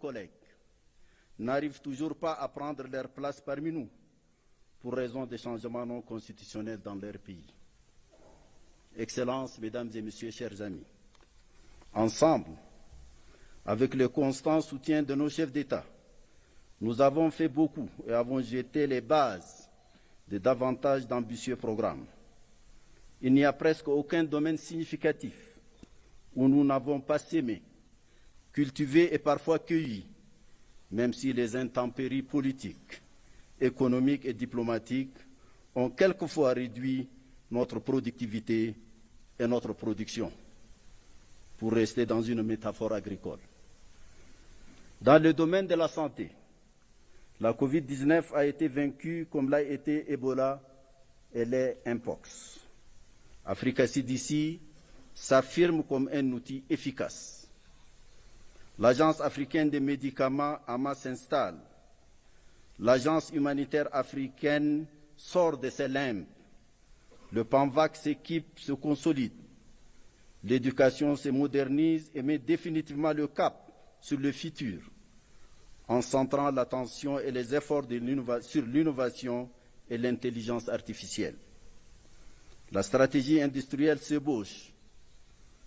collègues n'arrivent toujours pas à prendre leur place parmi nous pour raison des changements non constitutionnels dans leur pays. Excellences, Mesdames et Messieurs, chers amis, ensemble, avec le constant soutien de nos chefs d'État, nous avons fait beaucoup et avons jeté les bases de davantage d'ambitieux programmes. Il n'y a presque aucun domaine significatif où nous n'avons pas sémé, cultivé et parfois cueilli, même si les intempéries politiques, économiques et diplomatiques ont quelquefois réduit notre productivité et notre production, pour rester dans une métaphore agricole. Dans le domaine de la santé, la Covid-19 a été vaincue comme l'a été Ebola et les Mpox. Africa CDC s'affirme comme un outil efficace. L'Agence africaine des médicaments, AMA, s'installe. L'Agence humanitaire africaine sort de ses limbes. Le PANVAC s'équipe, se consolide. L'éducation se modernise et met définitivement le cap sur le futur, en centrant l'attention et les efforts sur l'innovation et l'intelligence artificielle. La stratégie industrielle s'ébauche.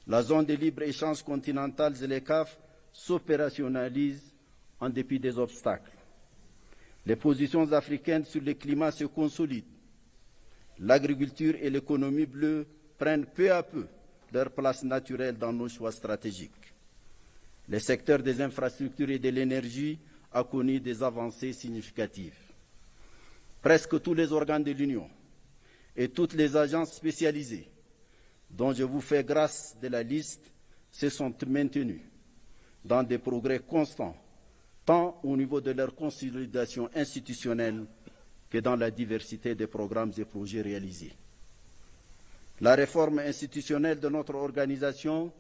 La zone de libre-échange continentale et les CAF s'opérationnalisent en dépit des obstacles. Les positions africaines sur le climat se consolident. L'agriculture et l'économie bleue prennent peu à peu leur place naturelle dans nos choix stratégiques. Le secteur des infrastructures et de l'énergie a connu des avancées significatives. Presque tous les organes de l'Union et toutes les agences spécialisées, dont je vous fais grâce de la liste, se sont maintenus dans des progrès constants, tant au niveau de leur consolidation institutionnelle que dans la diversité des programmes et projets réalisés. La réforme institutionnelle de notre organisation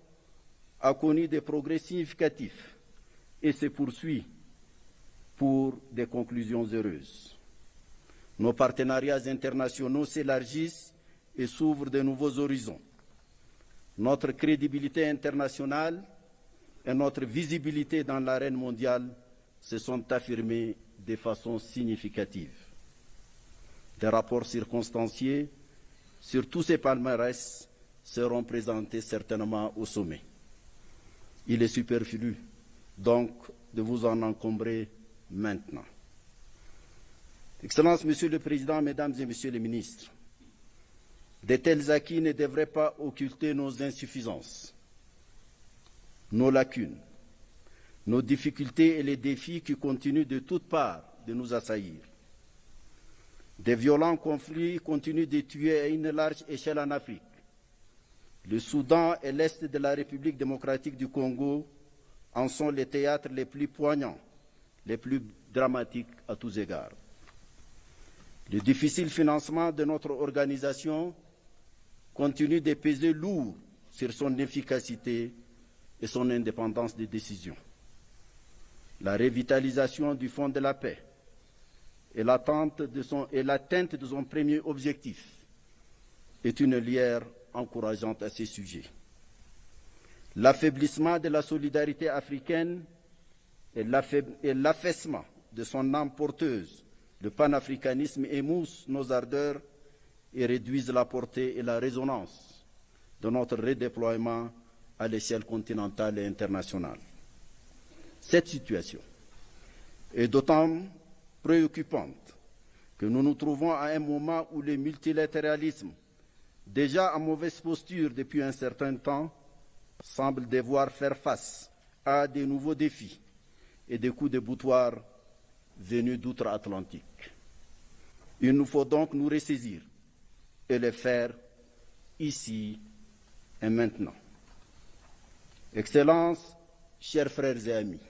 a connu des progrès significatifs et se poursuit pour des conclusions heureuses. Nos partenariats internationaux s'élargissent et s'ouvrent de nouveaux horizons. Notre crédibilité internationale et notre visibilité dans l'arène mondiale se sont affirmées de façon significative. Des rapports circonstanciés sur tous ces palmarès seront présentés certainement au sommet. Il est superflu, donc, de vous en encombrer maintenant. Excellences, Monsieur le Président, Mesdames et Messieurs les ministres, de tels acquis ne devraient pas occulter nos insuffisances, nos lacunes, nos difficultés et les défis qui continuent de toutes parts de nous assaillir. Des violents conflits continuent de tuer à une large échelle en Afrique. Le Soudan et l'Est de la République démocratique du Congo en sont les théâtres les plus poignants, les plus dramatiques à tous égards. Le difficile financement de notre organisation continue de peser lourd sur son efficacité et son indépendance de décision. La revitalisation du Fonds de la paix et l'atteinte de son premier objectif est une lueur encourageante à ces sujets. L'affaiblissement de la solidarité africaine et l'affaissement de son âme porteuse, le panafricanisme émoussent nos ardeurs et réduisent la portée et la résonance de notre redéploiement à l'échelle continentale et internationale. Cette situation est d'autant préoccupante que nous nous trouvons à un moment où le multilatéralisme, déjà en mauvaise posture depuis un certain temps, semble devoir faire face à de nouveaux défis et des coups de boutoir venus d'outre-Atlantique. Il nous faut donc nous ressaisir et le faire ici et maintenant. Excellences, chers frères et amis,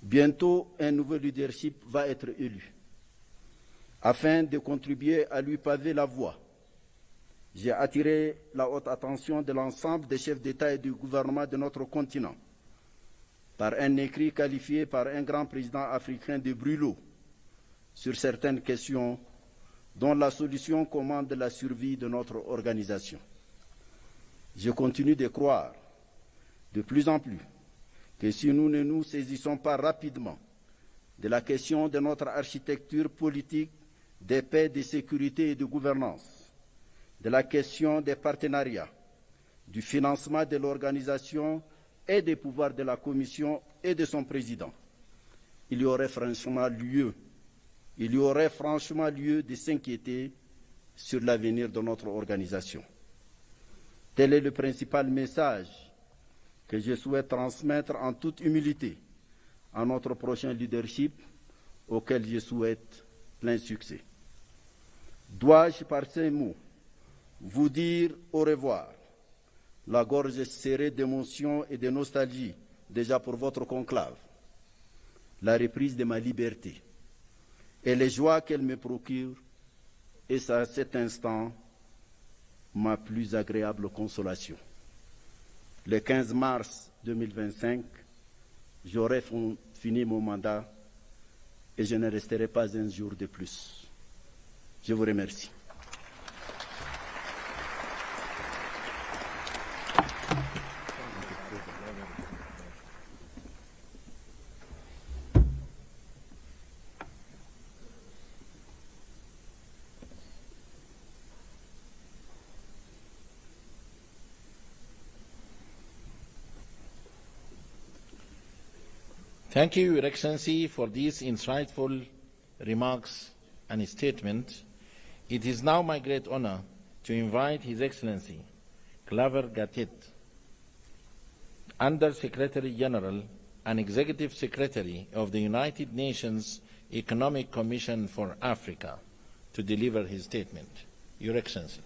bientôt un nouveau leadership va être élu. Afin de contribuer à lui paver la voie, j'ai attiré la haute attention de l'ensemble des chefs d'État et du gouvernement de notre continent par un écrit qualifié par un grand président africain de brûlot sur certaines questions dont la solution commande la survie de notre organisation. Je continue de croire de plus en plus que si nous ne nous saisissons pas rapidement de la question de notre architecture politique, de paix, de sécurité et de gouvernance, de la question des partenariats, du financement de l'organisation et des pouvoirs de la Commission et de son président, il y aurait franchement lieu de s'inquiéter sur l'avenir de notre organisation. Tel est le principal message que je souhaite transmettre en toute humilité à notre prochain leadership, auquel je souhaite plein succès. Dois-je par ces mots vous dire au revoir, la gorge serrée d'émotion et de nostalgie déjà pour votre conclave, la reprise de ma liberté et les joies qu'elle me procure, et c'est à cet instant ma plus agréable consolation. Le 15 mars 2025, j'aurai fini mon mandat et je ne resterai pas un jour de plus. Je vous remercie. Thank you, Your Excellency, for these insightful remarks and statement. It is now my great honor to invite His Excellency Claver Gatit, Under Secretary General and Executive Secretary of the United Nations Economic Commission for Africa, to deliver his statement. Your Excellency.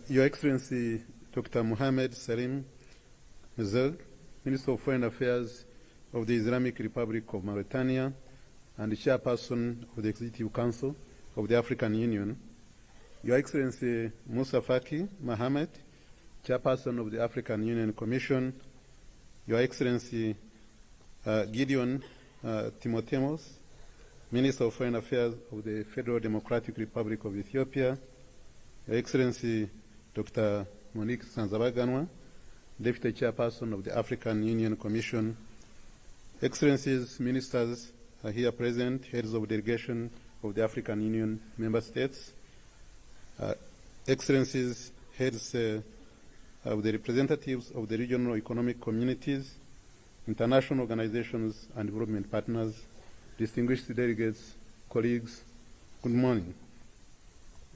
Your Excellency Dr. Mohamed Salim Mzeg, Minister of Foreign Affairs of the Islamic Republic of Mauritania and the Chairperson of the Executive Council of the African Union, Your Excellency Moussa Faki Mohamed, Chairperson of the African Union Commission, Your Excellency Gideon Timotheus, Minister of Foreign Affairs of the Federal Democratic Republic of Ethiopia, Your Excellency Dr. Monique Sanzabaganwa, Deputy Chairperson of the African Union Commission, Excellencies, Ministers are here present, Heads of Delegation of the African Union Member States, Excellencies, Heads of the representatives of the regional economic communities, international organizations and development partners, distinguished delegates, colleagues, good morning.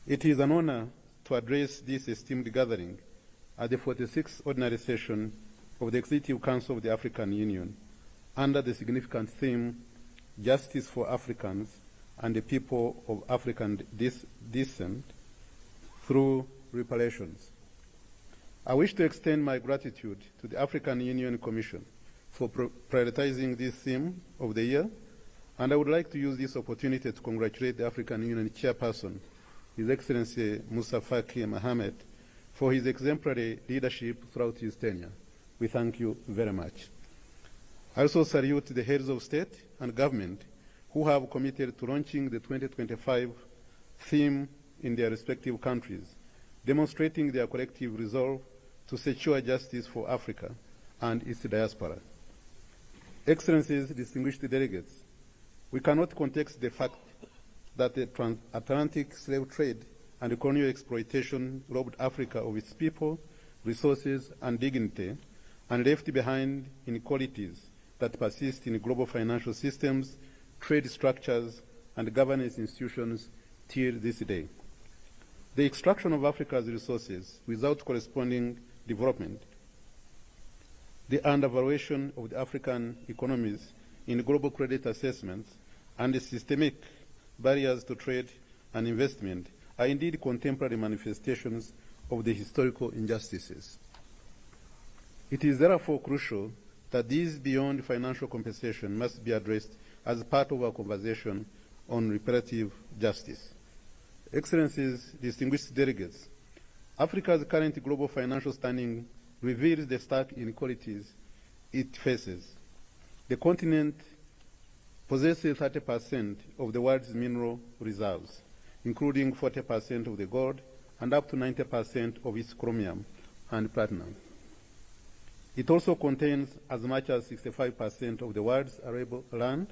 It is an honor to address this esteemed gathering at the 46th Ordinary Session of the Executive Council of the African Union under the significant theme, Justice for Africans and the People of African Descent through Reparations. I wish to extend my gratitude to the African Union Commission for prioritizing this theme of the year, and I would like to use this opportunity to congratulate the African Union Chairperson, His Excellency Moussa Faki Mohamed, for his exemplary leadership throughout his tenure. We thank you very much. I also salute the heads of state and government who have committed to launching the 2025 theme in their respective countries, demonstrating their collective resolve to secure justice for Africa and its diaspora. Excellencies, distinguished delegates, we cannot contest the fact that the transatlantic slave trade and colonial exploitation robbed Africa of its people, resources, and dignity, and left behind inequalities that persist in global financial systems, trade structures, and governance institutions till this day. The extraction of Africa's resources without corresponding development, the undervaluation of the African economies in global credit assessments, and the systemic barriers to trade and investment are indeed contemporary manifestations of the historical injustices. It is therefore crucial that these beyond financial compensation must be addressed as part of our conversation on reparative justice. Excellencies, distinguished delegates, Africa's current global financial standing reveals the stark inequalities it faces. The continent possesses 30% of the world's mineral reserves, including 40% of the gold and up to 90% of its chromium and platinum. It also contains as much as 65% of the world's arable land,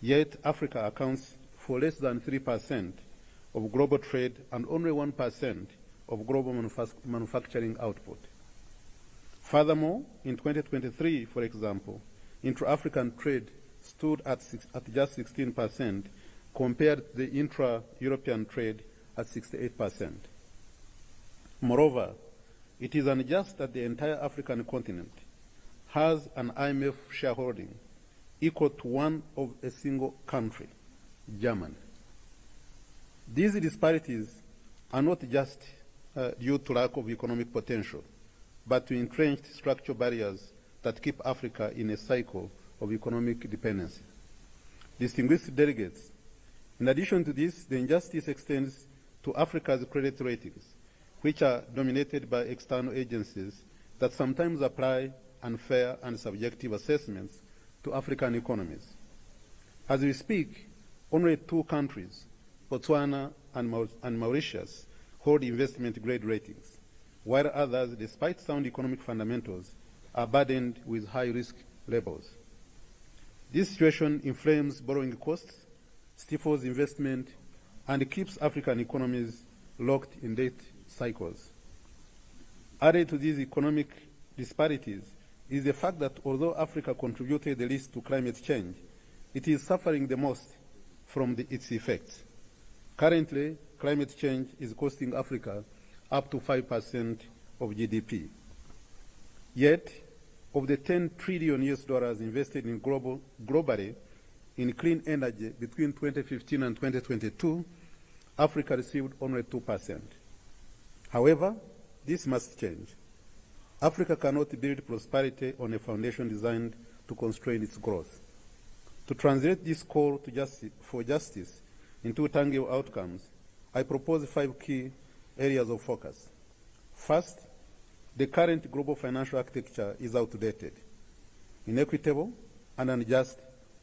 yet Africa accounts for less than 3% of global trade and only 1% of global manufacturing output. Furthermore, in 2023, for example, intra-African trade stood at just 16% compared to the intra-European trade at 68%. Moreover, it is unjust that the entire African continent has an IMF shareholding equal to one of a single country, Germany. These disparities are not just due to lack of economic potential, but to entrenched structural barriers that keep Africa in a cycle of economic dependency. Distinguished delegates, in addition to this, the injustice extends to Africa's credit ratings, which are dominated by external agencies that sometimes apply unfair and subjective assessments to African economies. As we speak, only 2 countries, Botswana and Mauritius, hold investment-grade ratings, while others, despite sound economic fundamentals, are burdened with high-risk levels. This situation inflames borrowing costs, stifles investment, and keeps African economies locked in debt cycles. Added to these economic disparities is the fact that although Africa contributed the least to climate change, it is suffering the most from its effects. Currently, climate change is costing Africa up to 5% of GDP. Yet, of the $10 trillion invested in globally in clean energy between 2015 and 2022, Africa received only 2%. However, this must change. Africa cannot build prosperity on a foundation designed to constrain its growth. To translate this call for justice into tangible outcomes, I propose 5 key areas of focus. First, the current global financial architecture is outdated, inequitable, and unjust,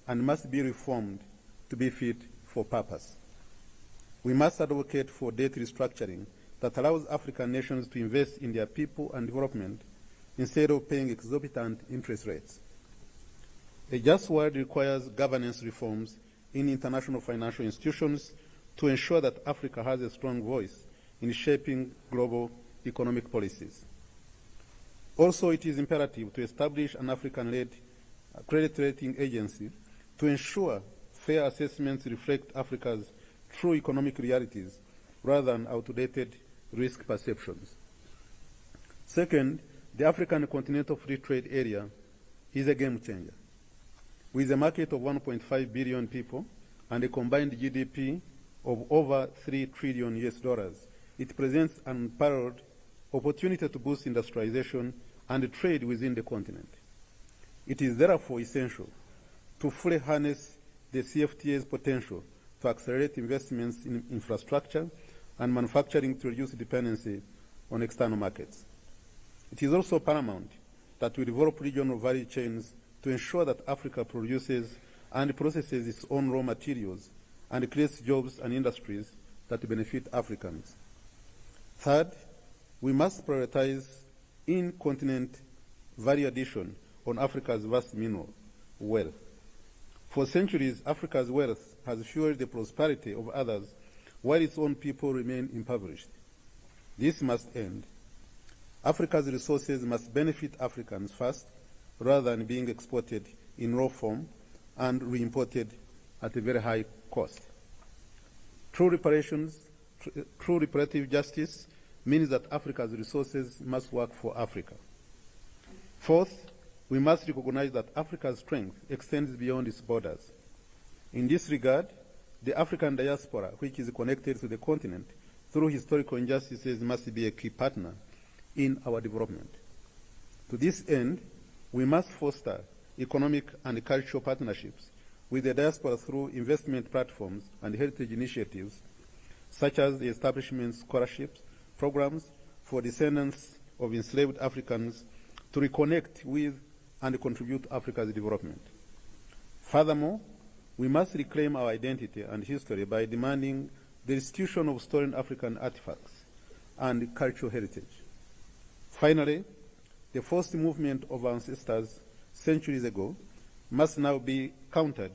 and must be reformed to be fit for purpose. We must advocate for debt restructuring that allows African nations to invest in their people and development instead of paying exorbitant interest rates. A just world requires governance reforms in international financial institutions to ensure that Africa has a strong voice in shaping global economic policies. Also, it is imperative to establish an African-led credit rating agency to ensure fair assessments reflect Africa's true economic realities rather than outdated risk perceptions. Second, the African Continental Free Trade Area is a game changer. With a market of 1.5 billion people and a combined GDP of over $3 trillion, it presents an unparalleled opportunity to boost industrialization and trade within the continent. It is therefore essential to fully harness the CFTA's potential to accelerate investments in infrastructure and manufacturing to reduce dependency on external markets. It is also paramount that we develop regional value chains to ensure that Africa produces and processes its own raw materials and creates jobs and industries that benefit Africans. Third, we must prioritize in-continent value addition on Africa's vast mineral wealth. For centuries, Africa's wealth has fueled the prosperity of others while its own people remain impoverished. This must end. Africa's resources must benefit Africans first, rather than being exported in raw form and reimported at a very high cost. True reparative justice means that Africa's resources must work for Africa. Fourth, we must recognize that Africa's strength extends beyond its borders. In this regard, the African diaspora, which is connected to the continent through historical injustices, must be a key partner in our development. To this end, we must foster economic and cultural partnerships with the diaspora through investment platforms and heritage initiatives, such as the establishment of scholarships programs for descendants of enslaved Africans to reconnect with and contribute to Africa's development. Furthermore, we must reclaim our identity and history by demanding the restitution of stolen African artifacts and cultural heritage. Finally, the forced movement of our ancestors centuries ago must now be countered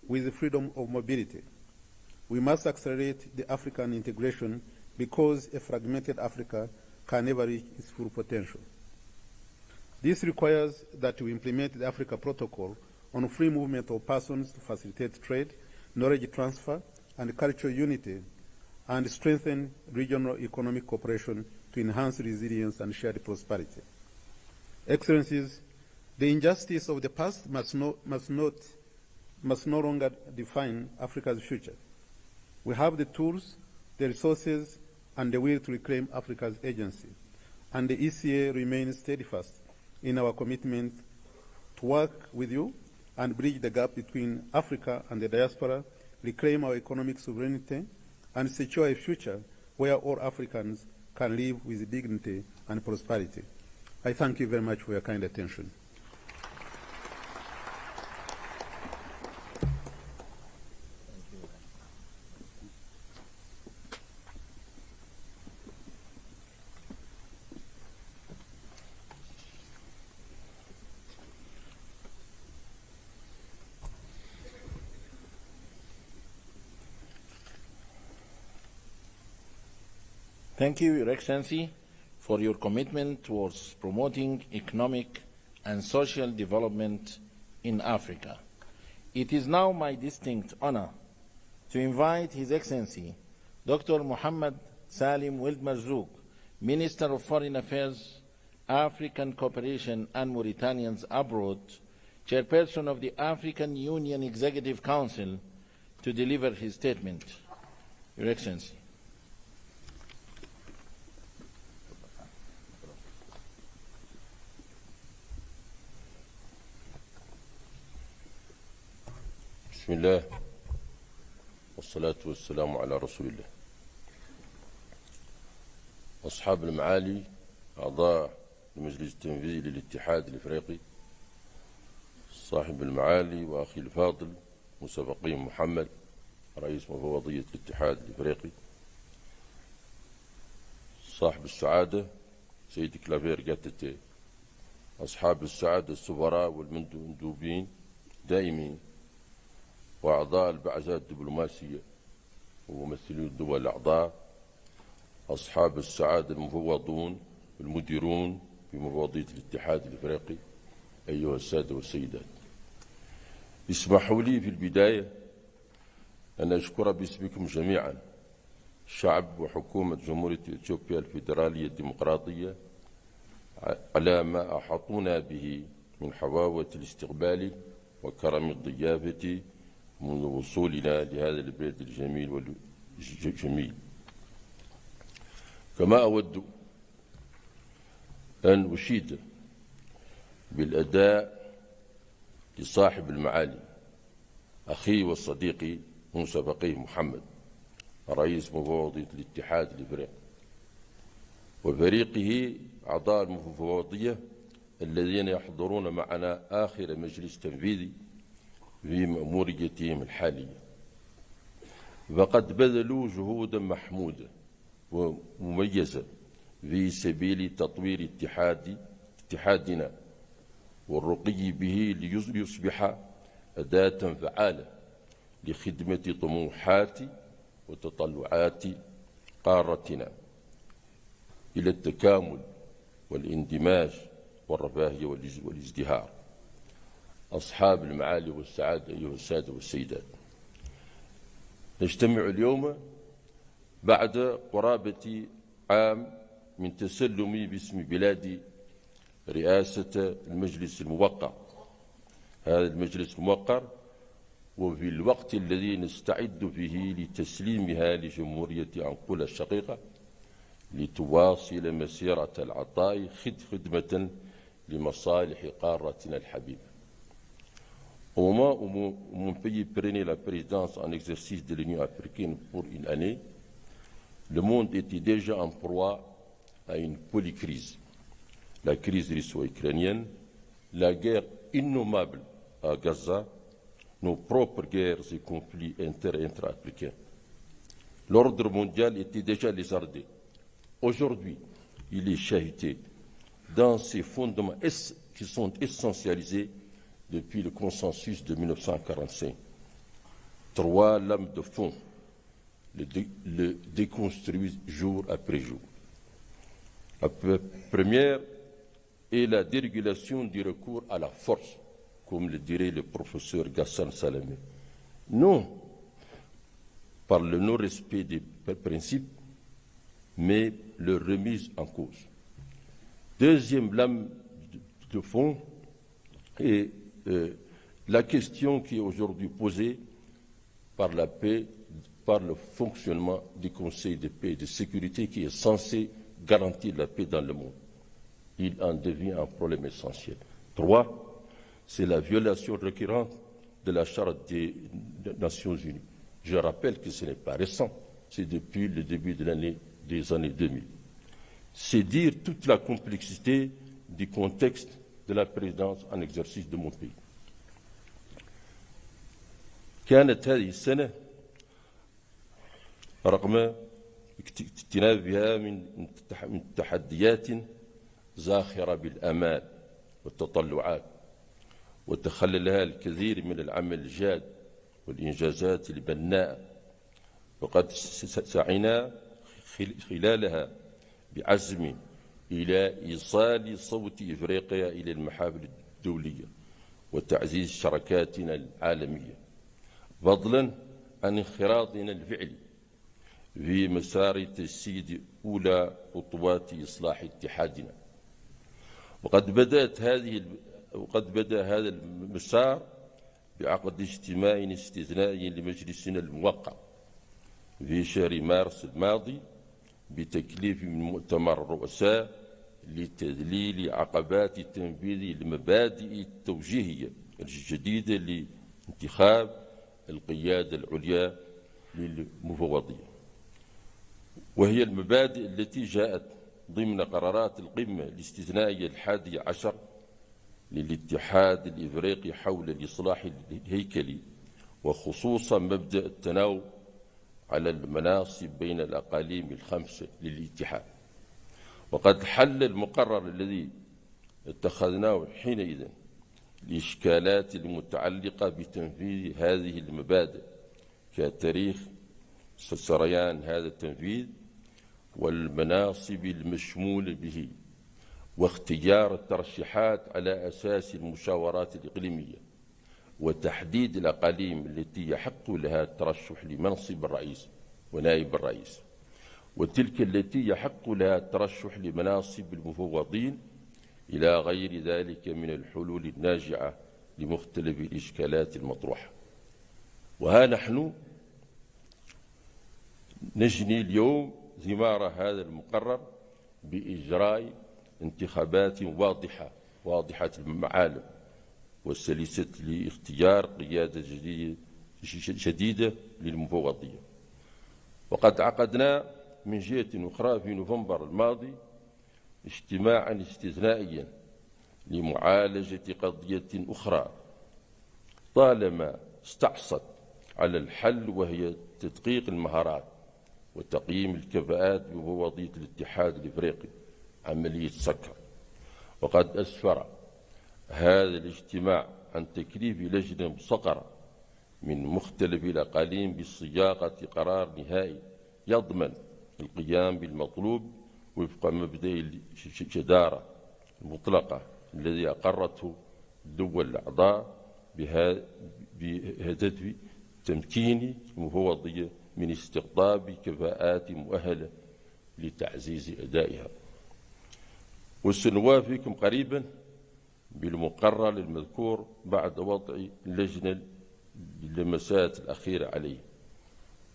with the freedom of mobility. We must accelerate the African integration because a fragmented Africa can never reach its full potential. This requires that we implement the Africa Protocol on free movement of persons to facilitate trade, knowledge transfer, and cultural unity, and strengthen regional economic cooperation to enhance resilience and shared prosperity. Excellencies, the injustice of the past must no longer define Africa's future. We have the tools, the resources, and the will to reclaim Africa's agency, and the ECA remains steadfast in our commitment to work with you and bridge the gap between Africa and the diaspora, reclaim our economic sovereignty, and secure a future where all Africans can live with dignity and prosperity. I thank you very much for your kind attention. Thank you, Your Excellency, for your commitment towards promoting economic and social development in Africa. It is now my distinct honor to invite His Excellency, Dr. Mohammed Salim Wild Marzouk, Minister of Foreign Affairs, African Cooperation and Mauritanians Abroad, Chairperson of the African Union Executive Council, to deliver his statement. Your Excellency. بسم الله والصلاة والسلام على رسول الله. أصحاب المعالي أعضاء المجلس التنفيذي للاتحاد الإفريقي، صاحب المعالي وأخي الفاضل مسبقين محمد رئيس مفوضية الاتحاد الإفريقي، صاحب السعادة سيدي كلافير جاتتي، أصحاب السعادة السفراء والمندوبين دائمين، وأعضاء البعثات الدبلوماسية وممثلي الدول الأعضاء، أصحاب السعادة المفوضون المديرون بمفوضية الاتحاد الإفريقي، أيها السادة والسيدات. اسمحوا لي في البداية أن أشكر باسمكم جميعا شعب وحكومة جمهورية إثيوبيا الفيدرالية الديمقراطية على ما أحاطونا به من حفاوة الاستقبال وكرم الضيافة منذ وصولنا لهذا البلد الجميل والجميل. كما أود أن أشيد بالأداء لصاحب المعالي أخي وصديقي موسى فقيه محمد رئيس مفوضية الاتحاد الإفريقي وفريقه أعضاء المفوضية الذين يحضرون معنا آخر مجلس تنفيذي في مأموريتهم الحالية، فقد بذلوا جهودا محمودة ومميزة في سبيل تطوير اتحادنا والرقي به ليصبح أداة فعالة لخدمة طموحات وتطلعات قارتنا إلى التكامل والاندماج والرفاهية والازدهار. أصحاب المعالي والسعادة أيها السادة والسيدات، نجتمع اليوم بعد قرابة عام من تسلمي باسم بلادي رئاسة المجلس الموقر. هذا المجلس الموقر وفي الوقت الذي نستعد فيه لتسليمها لجمهورية أنقولة الشقيقة لتواصل مسيرة العطاء خدمة لمصالح قارتنا الحبيبة. Au moment où mon pays prenait la présidence en exercice de l'Union africaine pour une année, le monde était déjà en proie à une polycrise. La crise russo-ukrainienne, la guerre innommable à Gaza, nos propres guerres et conflits intra-africains. L'ordre mondial était déjà lézardé. Aujourd'hui, il est chahuté dans ses fondements qui sont essentialisés depuis le consensus de 1945. 3 lames de fond le déconstruisent jour après jour. La première est la dérégulation du recours à la force, comme le dirait le professeur Ghassan Salamé. Non par le non-respect des principes, mais leur remise en cause. Deuxième lame de fond est la question qui est aujourd'hui posée par la paix, par le fonctionnement du Conseil de paix et de sécurité qui est censé garantir la paix dans le monde. Il en devient un problème essentiel. 3, c'est la violation récurrente de la Charte des Nations Unies. Je rappelle que ce n'est pas récent, c'est depuis le début des années 2000. C'est dire toute la complexité du contexte de la présidence en exercice de mon pays. كانت هذه السنة رغم اكتنابها من تحديات زاخرة بالآمال والتطلعات وتخللها الكثير من العمل الجاد والإنجازات البناءة، وقد سعينا خلالها بعزم إلى إيصال صوت إفريقيا إلى المحافل الدولية وتعزيز شراكاتنا العالمية، فضلا عن انخراطنا الفعلي في مسار تجسيد أولى خطوات إصلاح اتحادنا. وقد بدأ هذا المسار بعقد اجتماع استثنائي لمجلسنا الموقع في شهر مارس الماضي بتكليف من مؤتمر الرؤساء لتذليل عقبات تنفيذ المبادئ التوجيهية الجديدة لانتخاب القيادة العليا للمفوضية، وهي المبادئ التي جاءت ضمن قرارات القمة الاستثنائية 11 للاتحاد الإفريقي حول الإصلاح الهيكلي، وخصوصا مبدأ التناوب على المناصب بين الأقاليم الخمسة للاتحاد. وقد حل المقرر الذي اتخذناه حينئذ الإشكالات المتعلقة بتنفيذ هذه المبادئ كتاريخ سريان هذا التنفيذ والمناصب المشمولة به، واختيار الترشيحات على أساس المشاورات الإقليمية، وتحديد الأقاليم التي يحق لها الترشح لمنصب الرئيس ونائب الرئيس، وتلك التي يحق لها الترشح لمناصب المفوضين، إلى غير ذلك من الحلول الناجعة لمختلف الإشكالات المطروحة. وها نحن نجني اليوم ثمار هذا المقرر بإجراء انتخابات واضحة المعالم وسلسة لاختيار قيادة جديدة للمفوضية. وقد عقدنا من جهة أخرى في نوفمبر الماضي اجتماعا استثنائيا لمعالجة قضية أخرى طالما استعصت على الحل، وهي تدقيق المهارات وتقييم الكفاءات بمفوضية الاتحاد الإفريقي عملية سكر. وقد أسفر هذا الاجتماع عن تكليف لجنة مصغرة من مختلف الأقاليم بصياغة قرار نهائي يضمن القيام بالمطلوب وفق مبدأ الجدارة المطلقة الذي أقرته الدول الأعضاء بهدف تمكين المفوضية من استقطاب كفاءات مؤهلة لتعزيز أدائها. وسنوافيكم قريبا بالمقرر المذكور بعد وضع اللجنة للمسات الأخيرة عليه.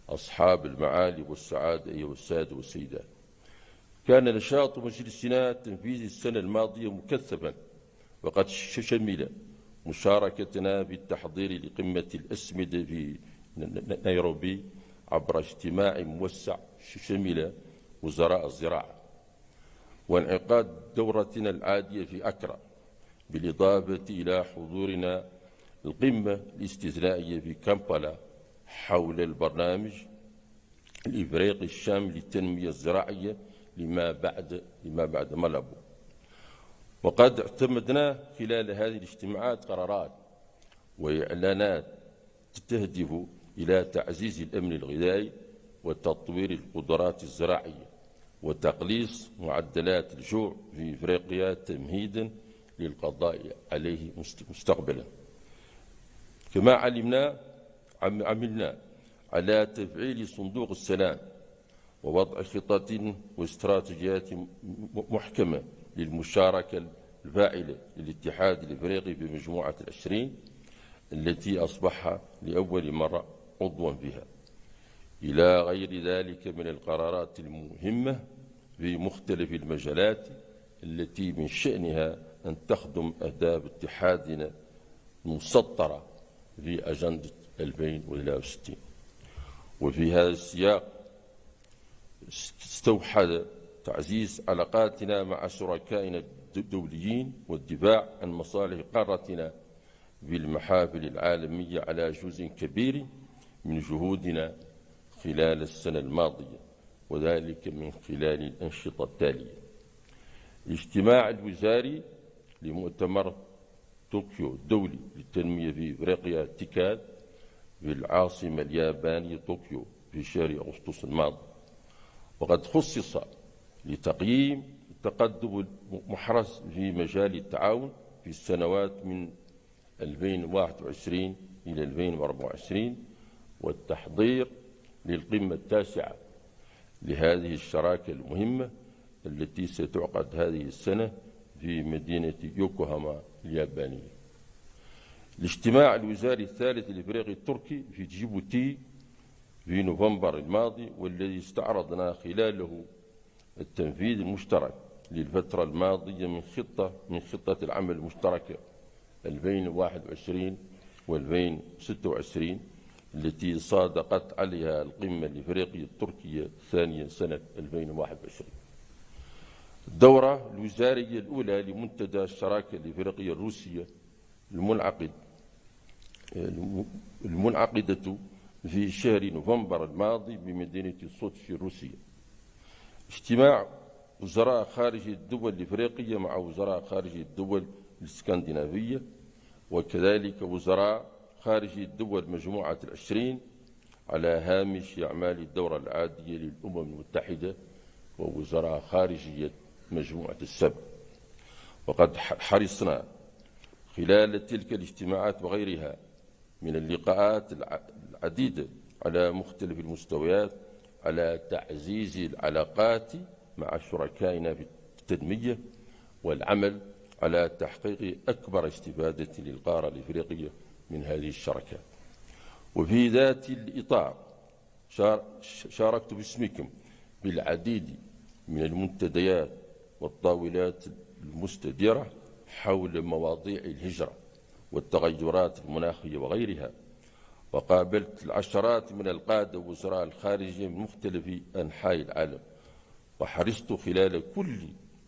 أصحاب المعالي والسعادة أيها السادة والسيدات، كان نشاط مجلسنا التنفيذي السنة الماضية مكثفا، وقد شمل مشاركتنا بالتحضير لقمة الأسمدة في نيروبي عبر اجتماع موسع شمل وزراء الزراعة، وانعقاد دورتنا العادية في أكرا، بالإضافة إلى حضورنا القمة الاستثنائية في كامبالا حول البرنامج الإفريقي الشامل للتنمية الزراعية لما بعد مالابو. وقد اعتمدنا خلال هذه الاجتماعات قرارات وإعلانات تهدف إلى تعزيز الأمن الغذائي وتطوير القدرات الزراعية وتقليص معدلات الجوع في إفريقيا تمهيدا للقضاء عليه مستقبلا. كما عملنا على تفعيل صندوق السلام ووضع خطط واستراتيجيات محكمة للمشاركة الفاعلة للاتحاد الإفريقي في مجموعة ال20 التي أصبح لأول مرة عضوا فيها، إلى غير ذلك من القرارات المهمة في مختلف المجالات التي من شأنها أن تخدم أهداف اتحادنا المسطرة في أجندة 2063. وفي هذا السياق استوحد تعزيز علاقاتنا مع شركائنا الدوليين والدفاع عن مصالح قارتنا في المحافل العالمية على جزء كبير من جهودنا خلال السنة الماضية، وذلك من خلال الأنشطة التالية: الاجتماع الوزاري لمؤتمر طوكيو الدولي للتنمية في إفريقيا تيكاد في العاصمة اليابانية طوكيو في شهر أغسطس الماضي، وقد خصص لتقييم التقدم المحرز في مجال التعاون في السنوات من 2021 إلى 2024 والتحضير للقمة التاسعة لهذه الشراكة المهمة التي ستعقد هذه السنة في مدينة يوكوهاما اليابانية. الاجتماع الوزاري الثالث الإفريقي التركي في جيبوتي في نوفمبر الماضي، والذي استعرضنا خلاله التنفيذ المشترك للفترة الماضية من خطة العمل المشتركة 2021 و2026 التي صادقت عليها القمة الإفريقية التركية الثانية سنة 2021. الدورة الوزارية الأولى لمنتدى الشراكة الإفريقية الروسية المنعقدة في شهر نوفمبر الماضي بمدينة سوتشي الروسية. اجتماع وزراء خارج الدول الإفريقية مع وزراء خارج الدول الاسكندنافية، وكذلك وزراء خارج الدول مجموعة ال20 على هامش أعمال الدورة العادية للأمم المتحدة ووزراء خارجية مجموعة ال7. وقد حرصنا خلال تلك الاجتماعات وغيرها من اللقاءات العديدة على مختلف المستويات على تعزيز العلاقات مع شركائنا في التنمية والعمل على تحقيق أكبر استفادة للقارة الإفريقية من هذه الشراكات. وفي ذات الإطار شاركت باسمكم بالعديد من المنتديات والطاولات المستديرة حول مواضيع الهجرة والتغيرات المناخية وغيرها، وقابلت العشرات من القادة ووزراء الخارجية من مختلف أنحاء العالم، وحرصت خلال كل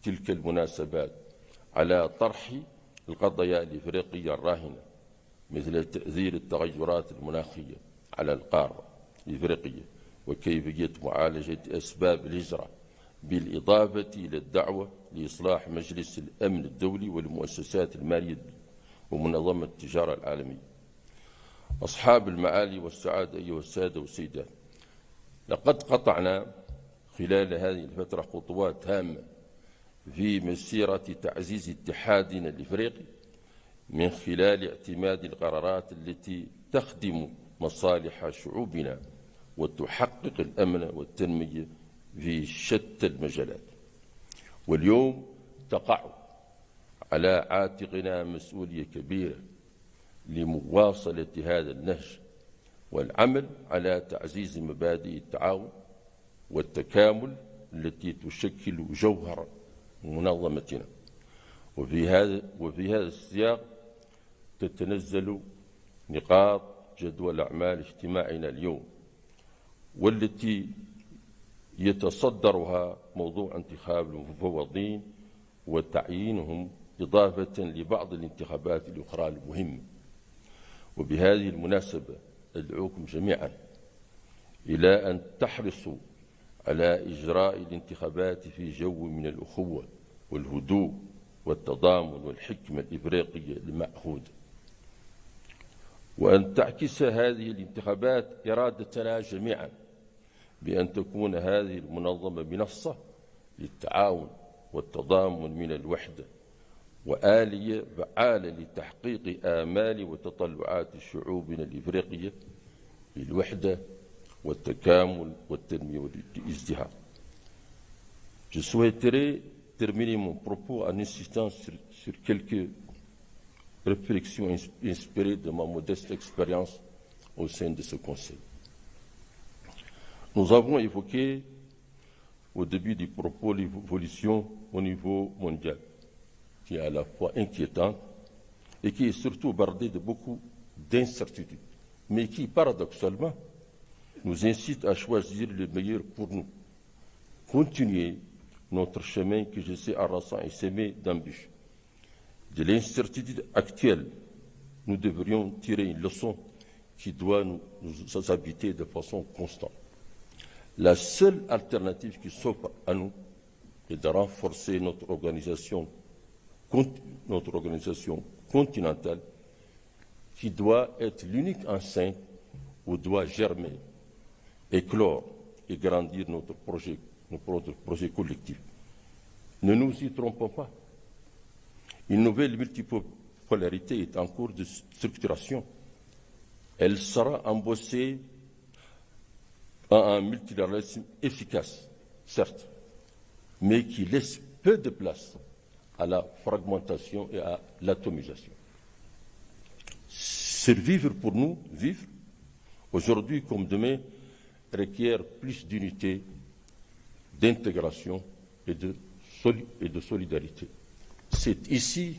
تلك المناسبات على طرح القضايا الإفريقية الراهنة مثل تأثير التغيرات المناخية على القارة الإفريقية وكيفية معالجة أسباب الهجرة، بالإضافة إلى الدعوة لإصلاح مجلس الأمن الدولي والمؤسسات المالية ومنظمة التجارة العالمية. أصحاب المعالي والسعادة أيها السادة والسيدات، لقد قطعنا خلال هذه الفترة خطوات هامة في مسيرة تعزيز اتحادنا الإفريقي من خلال اعتماد القرارات التي تخدم مصالح شعوبنا وتحقق الأمن والتنمية في شتى المجالات. واليوم تقع على عاتقنا مسؤولية كبيرة لمواصلة هذا النهج والعمل على تعزيز مبادئ التعاون والتكامل التي تشكل جوهر منظمتنا. وفي هذا السياق تتنزل نقاط جدول أعمال اجتماعنا اليوم، والتي يتصدرها موضوع انتخاب المفوضين وتعيينهم إضافة لبعض الانتخابات الأخرى المهمة. وبهذه المناسبة أدعوكم جميعا إلى أن تحرصوا على إجراء الانتخابات في جو من الأخوة والهدوء والتضامن والحكمة الإفريقية المعهودة، وأن تعكس هذه الانتخابات إرادتنا جميعا بأن تكون هذه المنظمة منصة للتعاون والتضامن من الوحدة وآلية فعالة لتحقيق آمال وتطلعات شعوبنا الإفريقية للوحدة والتكامل والتنمية والازدهار. Je souhaiterais terminer mon propos en insistant sur quelques réflexions inspirées de ma modeste expérience au sein de ce Conseil. Nous avons évoqué au début du propos l'évolution au niveau mondial, qui est à la fois inquiétante et qui est surtout bardée de beaucoup d'incertitudes, mais qui, paradoxalement, nous incite à choisir le meilleur pour nous. Continuer notre chemin que je sais harassant et semé d'embûches. De l'incertitude actuelle, nous devrions tirer une leçon qui doit nous habiter de façon constante. La seule alternative qui s'offre à nous est de renforcer notre organisation continentale qui doit être l'unique enceinte où doit germer, éclore et grandir notre projet collectif. Ne nous y trompons pas. Une nouvelle multipolarité est en cours de structuration. Elle sera embossée à un multilatéralisme efficace, certes, mais qui laisse peu de place à la fragmentation et à l'atomisation. Survivre pour nous, vivre, aujourd'hui comme demain, requiert plus d'unité, d'intégration et de solidarité. C'est ici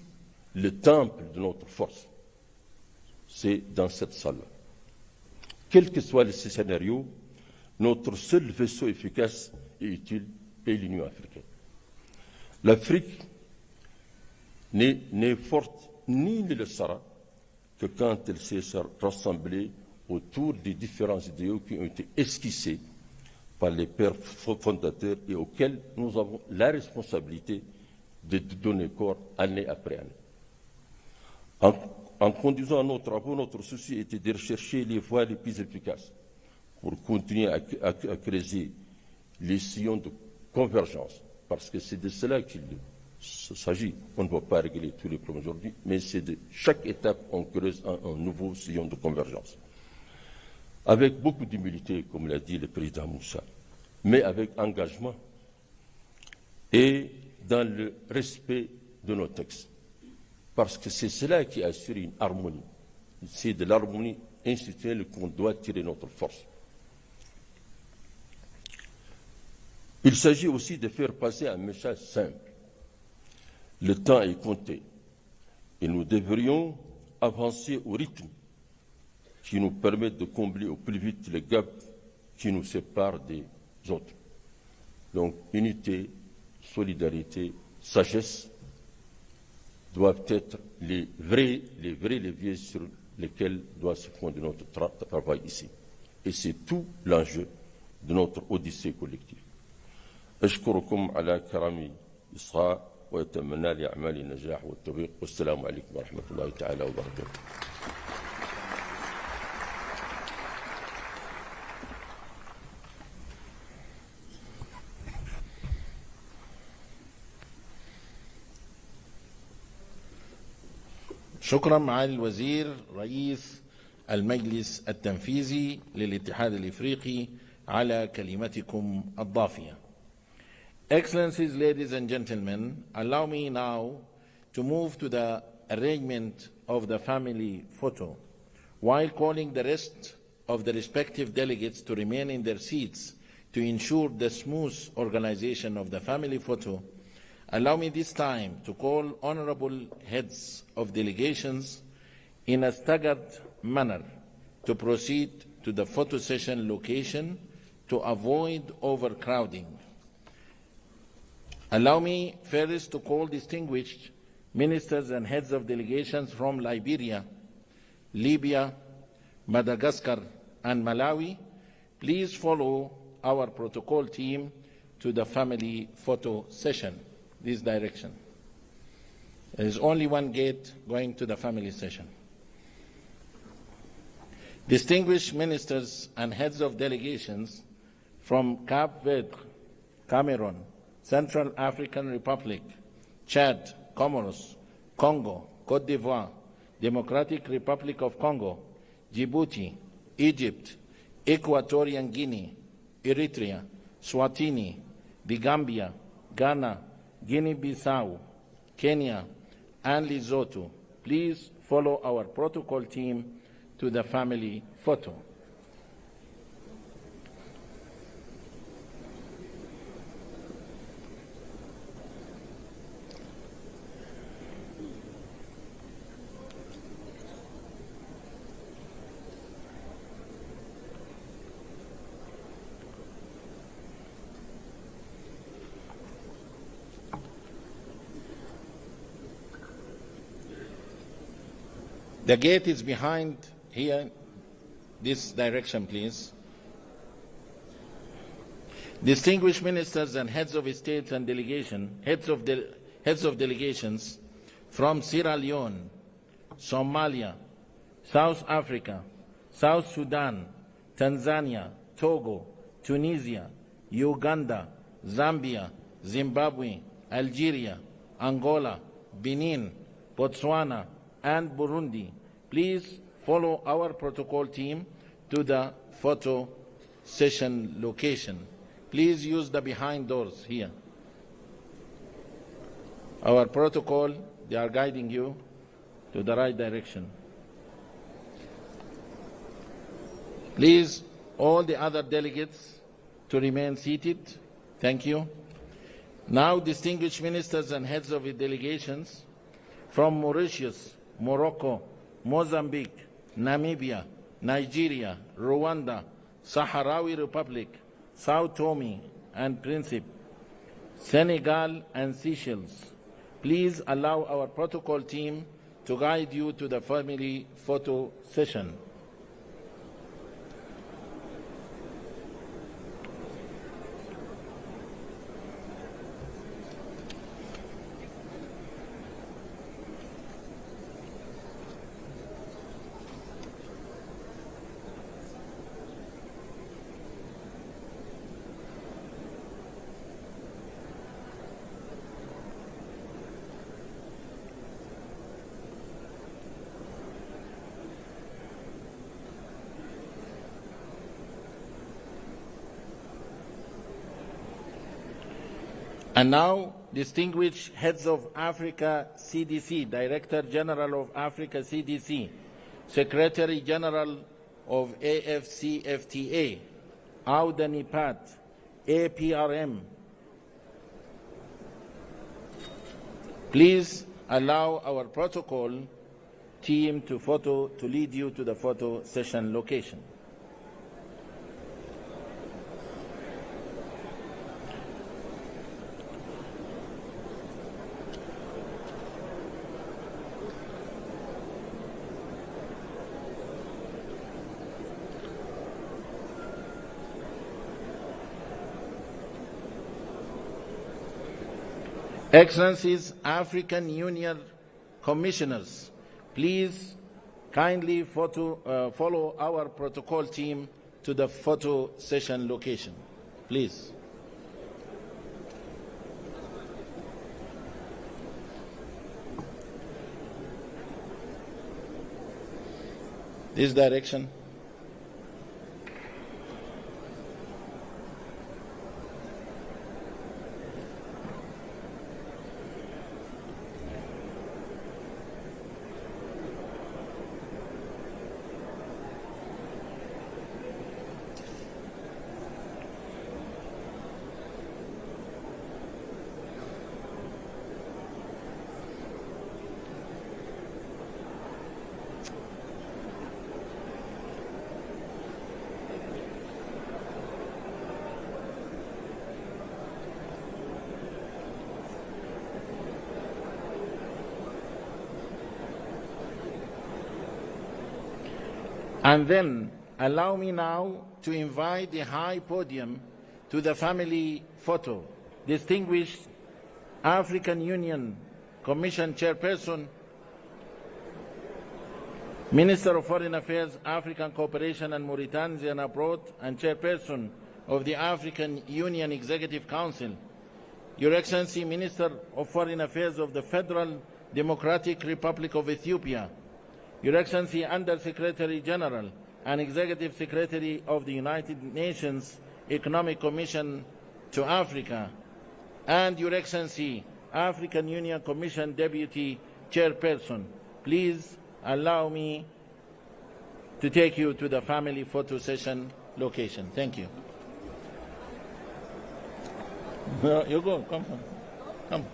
le temple de notre force. C'est dans cette salle-là. Quel que soit le scénario, notre seul vaisseau efficace et utile est l'Union africaine. L'Afrique n'est forte ni ne le sera que quand elle s'est rassemblée autour des différents idéaux qui ont été esquissés par les pères fondateurs et auxquels nous avons la responsabilité de donner corps année après année. En conduisant nos travaux, notre souci était de rechercher les voies les plus efficaces pour continuer à creuser les sillons de convergence, parce que c'est de cela qu'il s'agit. On ne va pas régler tous les problèmes aujourd'hui, mais c'est de chaque étape, on creuse un nouveau sillon de convergence. Avec beaucoup d'humilité, comme l'a dit le président Moussa, mais avec engagement et dans le respect de nos textes. Parce que c'est cela qui assure une harmonie. C'est de l'harmonie institutionnelle qu'on doit tirer notre force. Il s'agit aussi de faire passer un message simple. Le temps est compté et nous devrions avancer au rythme qui nous permet de combler au plus vite les gaps qui nous séparent des autres. Donc, unité, solidarité, sagesse doivent être les vrais leviers sur lesquels doit se fonder notre travail ici. Et c'est tout l'enjeu de notre odyssée collective. أشكركم على كرم إصغاء وأتمنى لأعمال النجاح والتوفيق والسلام عليكم ورحمة الله تعالى وبركاته. شكرا معالي الوزير رئيس المجلس التنفيذي للاتحاد الإفريقي على كلمتكم الضافية. Excellencies, ladies and gentlemen, allow me now to move to the arrangement of the family photo, while calling the rest of the respective delegates to remain in their seats to ensure the smooth organization of the family photo. Allow me this time to call honorable heads of delegations in a staggered manner to proceed to the photo session location to avoid overcrowding. Allow me first to call distinguished ministers and heads of delegations from Liberia, Libya, Madagascar, and Malawi. Please follow our protocol team to the family photo session, this direction. There is only one gate going to the family session. Distinguished ministers and heads of delegations from Cape Verde, Cameroon, Central African Republic, Chad, Comoros, Congo, Cote d'Ivoire, Democratic Republic of Congo, Djibouti, Egypt, Equatorial Guinea, Eritrea, Swatini, the Gambia, Ghana, Guinea-Bissau, Kenya, and Lesotho. Please follow our protocol team to the family photo. The gate is behind here, this direction, please. Distinguished ministers and heads of states and heads of delegations from Sierra Leone, Somalia, South Africa, South Sudan, Tanzania, Togo, Tunisia, Uganda, Zambia, Zimbabwe, Algeria, Angola, Benin, Botswana, and Burundi. Please follow our protocol team to the photo session location. Please use the behind doors here. Our protocol, they are guiding you to the right direction. Please, all the other delegates to remain seated. Thank you. Now, distinguished ministers and heads of the delegations from Mauritius, Morocco, Mozambique, Namibia, Nigeria, Rwanda, Sahrawi Republic, Sao Tome and Principe, Senegal, and Seychelles. Please allow our protocol team to guide you to the family photo session. And now, distinguished heads of Africa CDC, Director General of Africa CDC, Secretary General of AFCFTA, AUDA-NIPAD, APRM. Please allow our protocol team to lead you to the photo session location. Excellencies, African Union Commissioners, please kindly follow our protocol team to the photo session location. Please. This direction. And then allow me now to invite the high podium to the family photo. Distinguished African Union Commission Chairperson, Minister of Foreign Affairs, African Cooperation and Mauritania and Abroad, and Chairperson of the African Union Executive Council, Your Excellency, Minister of Foreign Affairs of the Federal Democratic Republic of Ethiopia, Your Excellency, Under Secretary General and Executive Secretary of the United Nations Economic Commission to Africa, and Your Excellency, African Union Commission Deputy Chairperson, please allow me to take you to the family photo session location. Thank you. You go, come.